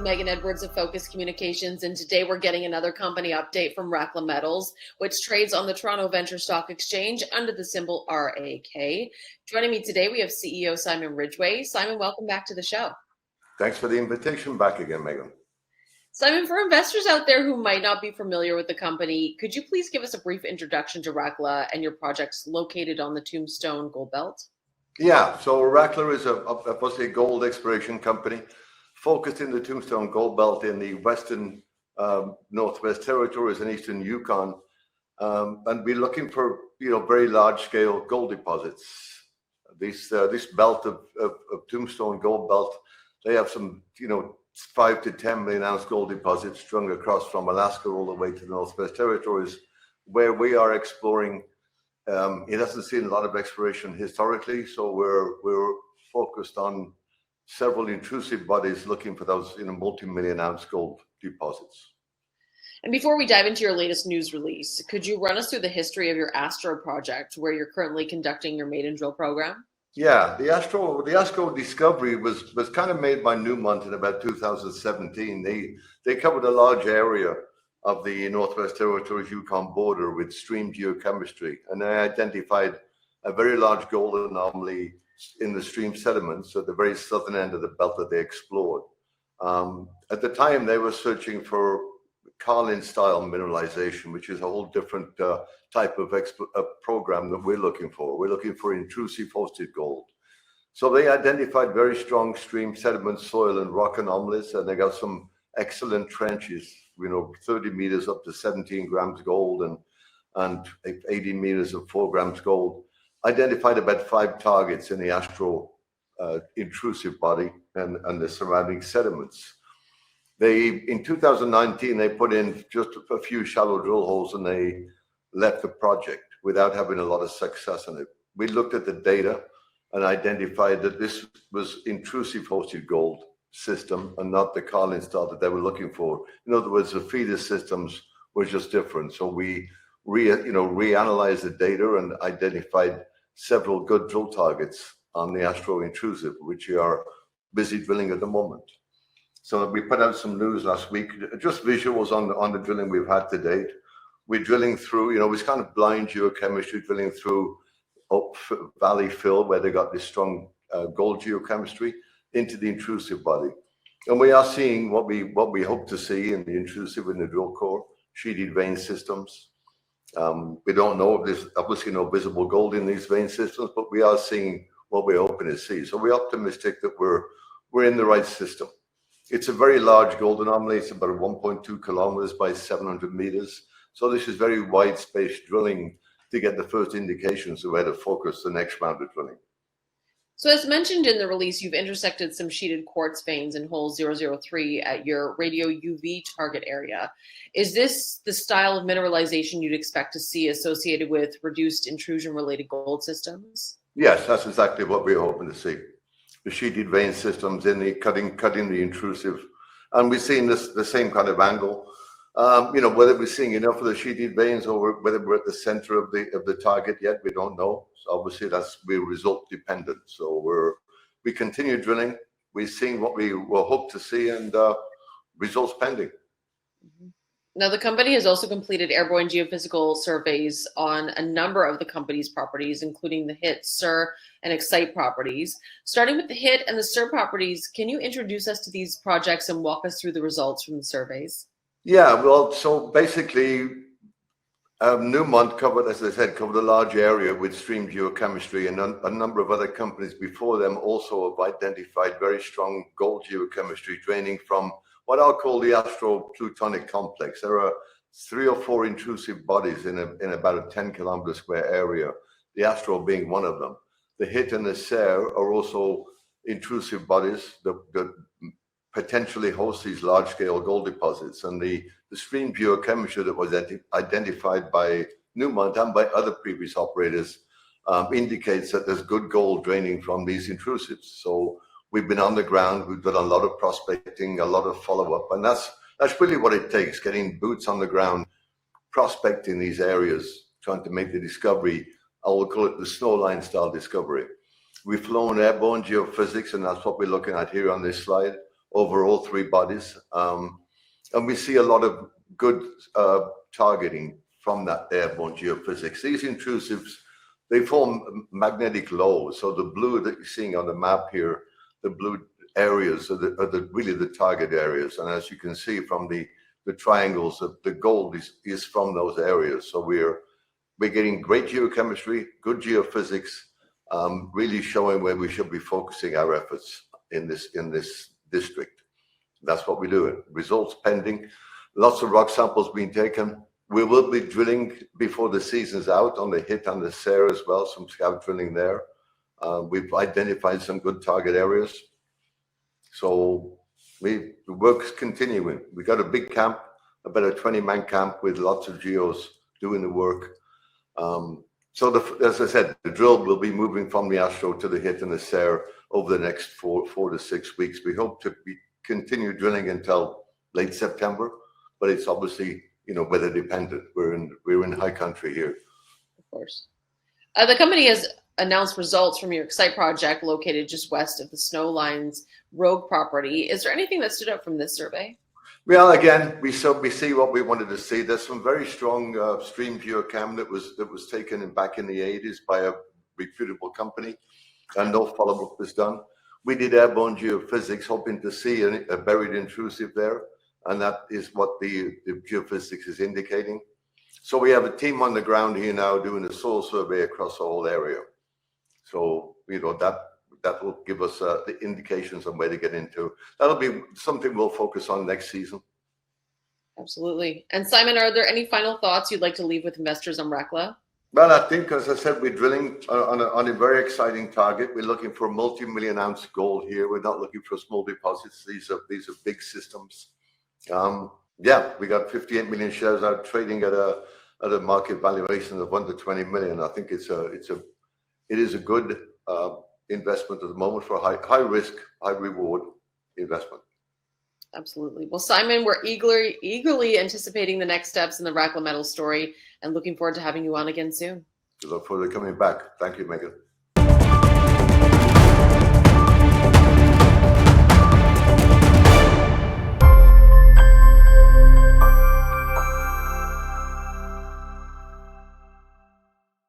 Megan Edwards of Focus Communications, and today we're getting another company update from Rackla Metals, which trades on the Toronto Venture Stock Exchange under the symbol RAK. Joining me today, we have CEO Simon Ridgway. Simon, welcome back to the show. Thanks for the invitation back again, Megan. Simon, for investors out there who might not be familiar with the company, could you please give us a brief introduction to Rackla and your projects located on the Tombstone Gold Belt? Yeah, so Rackla is a gold exploration company focused in the Tombstone Gold Belt in the western Northwest Territories and eastern Yukon, and we're looking for very large-scale gold deposits. This belt of Tombstone Gold Belt, they have some 5 to 10 million ounce gold deposits strung across from Alaska all the way to the Northwest Territories, where we are exploring. It hasn't seen a lot of exploration historically, so we're focused on several intrusive bodies looking for those multi-million ounce gold deposits. And before we dive into your latest news release, could you run us through the history of your Astro project, where you're currently conducting your maiden drill program? Yeah, the Astro discovery was kind of made by Newmont in about 2017. They covered a large area of the Northwest Territories Yukon border with stream geochemistry, and they identified a very large gold anomaly in the stream sediments at the very southern end of the belt that they explored. At the time, they were searching for Carlin-style mineralization, which is a whole different type of program that we're looking for. We're looking for intrusive hosted gold. So they identified very strong stream sediment, soil, and rock anomalies, and they got some excellent trenches, 30 meters up to 17 grams gold and 80 meters of 4 grams gold. Identified about 5 targets in the Astro intrusive body and the surrounding sediments. In 2019, they put in just a few shallow drill holes and they left the project without having a lot of success in it. We looked at the data and identified that this was intrusive hosted gold system and not the Carlin style that they were looking for. In other words, the feeder systems were just different. So we reanalyzed the data and identified several good drill targets on the Astro intrusive, which we are busy drilling at the moment. So we put out some news last week, just visuals on the drilling we've had to date. We're drilling through, it's kind of blind geochemistry, drilling through valley fill where they got this strong gold geochemistry into the intrusive body. And we are seeing what we hope to see in the intrusive in the drill core, sheeted vein systems. We don't know if there's obviously no visible gold in these vein systems, but we are seeing what we're hoping to see. So we're optimistic that we're in the right system. It's a very large gold anomaly. It's about 1.2 kilometers by 700 meters. So this is very wide space drilling to get the first indications of where to focus the next round of drilling. So as mentioned in the release, you've intersected some sheeted quartz veins in hole 003 at your radio UV target area. Is this the style of mineralization you'd expect to see associated with reduced intrusion-related gold systems? Yes, that's exactly what we're hoping to see. The sheeted vein systems in the cutting the intrusive. And we're seeing the same kind of angle. Whether we're seeing enough of the sheeted veins or whether we're at the center of the target yet, we don't know. So obviously we're result dependent. So we continue drilling. We're seeing what we will hope to see and results pending. Mm-hmm. Now, the company has also completed airborne geophysical surveys on a number of the company's properties, including the HIT, SIR, and Excite properties. Starting with the HIT and the SIR properties, can you introduce us to these projects and walk us through the results from the surveys? Yeah, well, so basically, Newmont covered a large area with stream geochemistry, and a number of other companies before them also have identified very strong gold geochemistry draining from what I'll call the Astro-Plutonic complex. There are 3 or 4 intrusive bodies in about a 10-kilometer square area, the Astro being one of them. The HIT and the SIR are also intrusive bodies that potentially host these large-scale gold deposits. And the stream geochemistry that was identified by Newmont and by other previous operators indicates that there's good gold draining from these intrusives. So we've been on the ground, we've done a lot of prospecting, a lot of follow-up, and that's really what it takes, getting boots on the ground, prospecting these areas, trying to make the discovery. I will call it the snowline style discovery. We've flown airborne geophysics, and that's what we're looking at here on this slide. over all three bodies. And we see a lot of good targeting from that airborne geophysics. These intrusives, they form magnetic lows. So the blue that you're seeing on the map here, the blue areas are really the target areas. And as you can see from the triangles, the gold is from those areas. So we're getting great geochemistry, good geophysics, really showing where we should be focusing our efforts in this district. That's what we do. Results pending. Lots of rock samples being taken. We will be drilling before the season's out on the hit and the SARE as well, some scout drilling there. We've identified some good target areas. So the work's continuing. We got a big camp, about a 20-man camp with lots of geos doing the work. So as I said, the drill will be moving from the Astro to the hit and the SARE over the next 4 to 6 weeks. We hope to continue drilling until late September, but it's obviously, weather dependent. We're in high country here. Of course. The company has announced results from your Excite project located just west of the Snowlines Rogue property. Is there anything that stood out from this survey? Well, again, we see what we wanted to see. There's some very strong stream geochem that was taken back in the 80s by a reputable company, and no follow-up was done. We did airborne geophysics, hoping to see a buried intrusive there, and that is what the geophysics is indicating. So we have a team on the ground here now doing a soil survey across the whole area. So that will give us the indications on where to get into. That'll be something we'll focus on next season. Absolutely. And Simon, are there any final thoughts you'd like to leave with investors on Rackla? Well, I think, as I said, we're drilling on a very exciting target. We're looking for multi-million ounce gold here. We're not looking for small deposits. These are big systems. We got 58 million shares out trading at a market valuation of under 20 million. I think it is a good investment at the moment for a high risk, high reward investment. Absolutely. Well, Simon, we're eagerly anticipating the next steps in the Rackla Metals story and looking forward to having you on again soon. We look forward to coming back. Thank you, Megan.